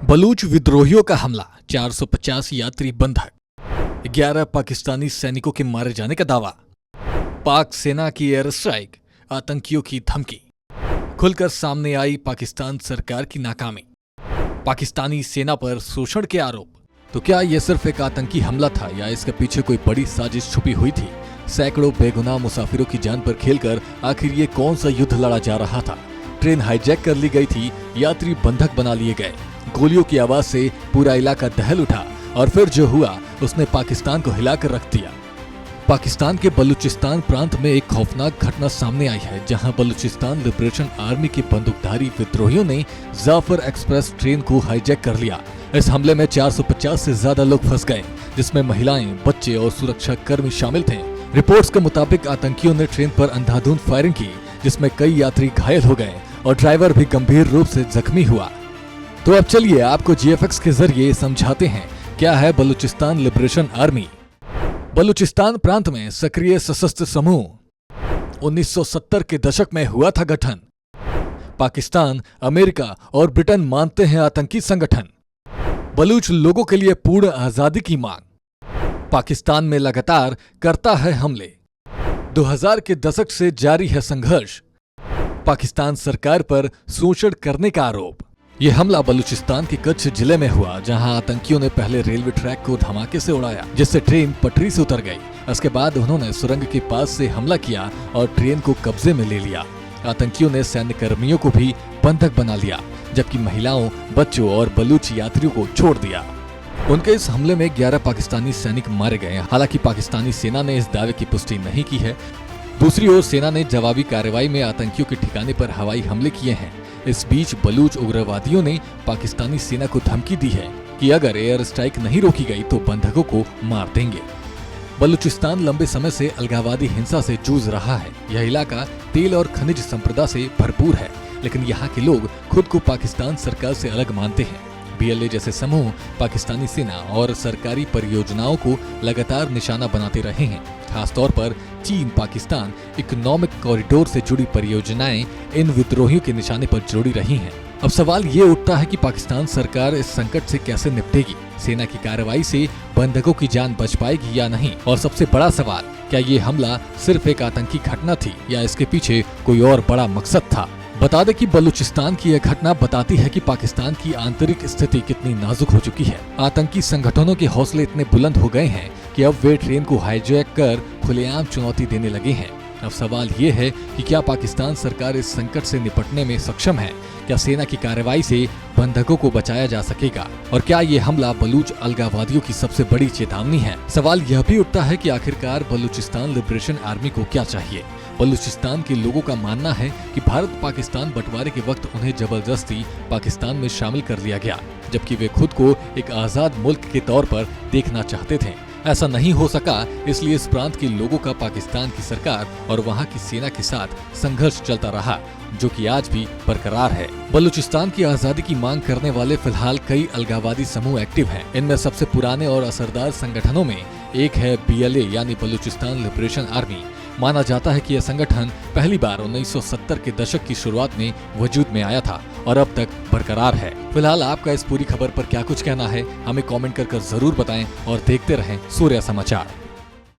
बलूच विद्रोहियों का हमला, 450 यात्री बंधक, 11 पाकिस्तानी सैनिकों के मारे जाने का दावा, पाक सेना की एयर स्ट्राइक, आतंकियों की धमकी, खुलकर सामने आई पाकिस्तान सरकार की नाकामी, पाकिस्तानी सेना पर शोषण के आरोप। तो क्या यह सिर्फ एक आतंकी हमला था या इसके पीछे कोई बड़ी साजिश छुपी हुई थी? सैकड़ों बेगुनाह मुसाफिरों की जान पर खेलकर आखिर ये कौन सा युद्ध लड़ा जा रहा था? ट्रेन हाईजैक कर ली गई थी, यात्री बंधक बना लिए गए, गोलियों की आवाज से पूरा इलाका दहल उठा और फिर जो हुआ उसने पाकिस्तान को हिलाकर रख दिया। पाकिस्तान के बलूचिस्तान प्रांत में एक खौफनाक घटना सामने आई है, जहां बलूचिस्तान लिबरेशन आर्मी के बंदूकधारी विद्रोहियों ने जाफर एक्सप्रेस ट्रेन को हाईजैक कर लिया। इस हमले में 450 से ज्यादा लोग फंस गए, जिसमें महिलाएं, बच्चे और सुरक्षा कर्मी शामिल थे। रिपोर्ट्स के मुताबिक आतंकियों ने ट्रेन पर अंधाधुंध फायरिंग की, जिसमें कई यात्री घायल हो गए और ड्राइवर भी गंभीर रूप से जख्मी हुआ। तो अब चलिए आपको GFX के जरिए समझाते हैं क्या है बलूचिस्तान लिबरेशन आर्मी। बलूचिस्तान प्रांत में सक्रिय सशस्त्र समूह 1970 के दशक में हुआ था गठन। पाकिस्तान, अमेरिका और ब्रिटेन मानते हैं आतंकी संगठन। बलूच लोगों के लिए पूर्ण आजादी की मांग। पाकिस्तान में लगातार करता है हमले। 2000 के दशक से जारी है संघर्ष। पाकिस्तान सरकार पर शोषण करने का आरोप। यह हमला बलूचिस्तान के कच्छ जिले में हुआ, जहां आतंकियों ने पहले रेलवे ट्रैक को धमाके से उड़ाया, जिससे ट्रेन पटरी से उतर गई। इसके बाद उन्होंने सुरंग के पास से हमला किया और ट्रेन को कब्जे में ले लिया। आतंकियों ने सैन्य कर्मियों को भी बंधक बना लिया, जबकि महिलाओं, बच्चों और बलूच यात्रियों को छोड़ दिया। उनके इस हमले में 11 पाकिस्तानी सैनिक मारे गए। हालांकि पाकिस्तानी सेना ने इस दावे की पुष्टि नहीं की है। दूसरी ओर सेना ने जवाबी कार्रवाई में आतंकियों के ठिकाने पर हवाई हमले किए हैं। इस बीच बलूच उग्रवादियों ने पाकिस्तानी सेना को धमकी दी है कि अगर एयर स्ट्राइक नहीं रोकी गई तो बंधकों को मार देंगे। बलूचिस्तान लंबे समय से अलगाववादी हिंसा से जूझ रहा है। यह इलाका तेल और खनिज संपदा से भरपूर है, लेकिन यहाँ के लोग खुद को पाकिस्तान सरकार से अलग मानते हैं। BLA जैसे समूह पाकिस्तानी सेना और सरकारी परियोजनाओं को लगातार निशाना बनाते रहे हैं। खासतौर पर चीन पाकिस्तान इकोनॉमिक कॉरिडोर से जुड़ी परियोजनाएं इन विद्रोहियों के निशाने पर जुड़ी रही हैं। अब सवाल ये उठता है कि पाकिस्तान सरकार इस संकट से कैसे निपटेगी? सेना की कार्रवाई से बंधकों की जान बच पाएगी या नहीं? और सबसे बड़ा सवाल, क्या ये हमला सिर्फ एक आतंकी घटना थी या इसके पीछे कोई और बड़ा मकसद था? बता दें कि बलूचिस्तान की यह घटना बताती है कि पाकिस्तान की आंतरिक स्थिति कितनी नाजुक हो चुकी है। आतंकी संगठनों के हौसले इतने बुलंद हो गए हैं कि अब वे ट्रेन को हाईजैक कर खुलेआम चुनौती देने लगे हैं। अब सवाल ये है कि क्या पाकिस्तान सरकार इस संकट से निपटने में सक्षम है? क्या सेना की कार्रवाई से बंधकों को बचाया जा सकेगा? और क्या ये हमला बलूच अलगाववादियों की सबसे बड़ी चेतावनी है? सवाल यह भी उठता है कि आखिरकार बलूचिस्तान लिबरेशन आर्मी को क्या चाहिए? बलूचिस्तान के लोगों का मानना है कि भारत पाकिस्तान बंटवारे के वक्त उन्हें जबरदस्ती पाकिस्तान में शामिल कर लिया गया, जबकि वे खुद को एक आजाद मुल्क के तौर पर देखना चाहते थे। ऐसा नहीं हो सका, इसलिए इस प्रांत के लोगों का पाकिस्तान की सरकार और वहां की सेना के साथ संघर्ष चलता रहा, जो कि आज भी बरकरार है। बलूचिस्तान की आजादी की मांग करने वाले फिलहाल कई अलगाववादी समूह एक्टिव हैं। इनमें सबसे पुराने और असरदार संगठनों में एक है BLA यानी बलूचिस्तान लिबरेशन आर्मी। माना जाता है कि यह संगठन पहली बार 1970 के दशक की शुरुआत में वजूद में आया था और अब तक बरकरार है। फिलहाल आपका इस पूरी खबर पर क्या कुछ कहना है, हमें कमेंट कर जरूर बताएं और देखते रहें सूर्य समाचार।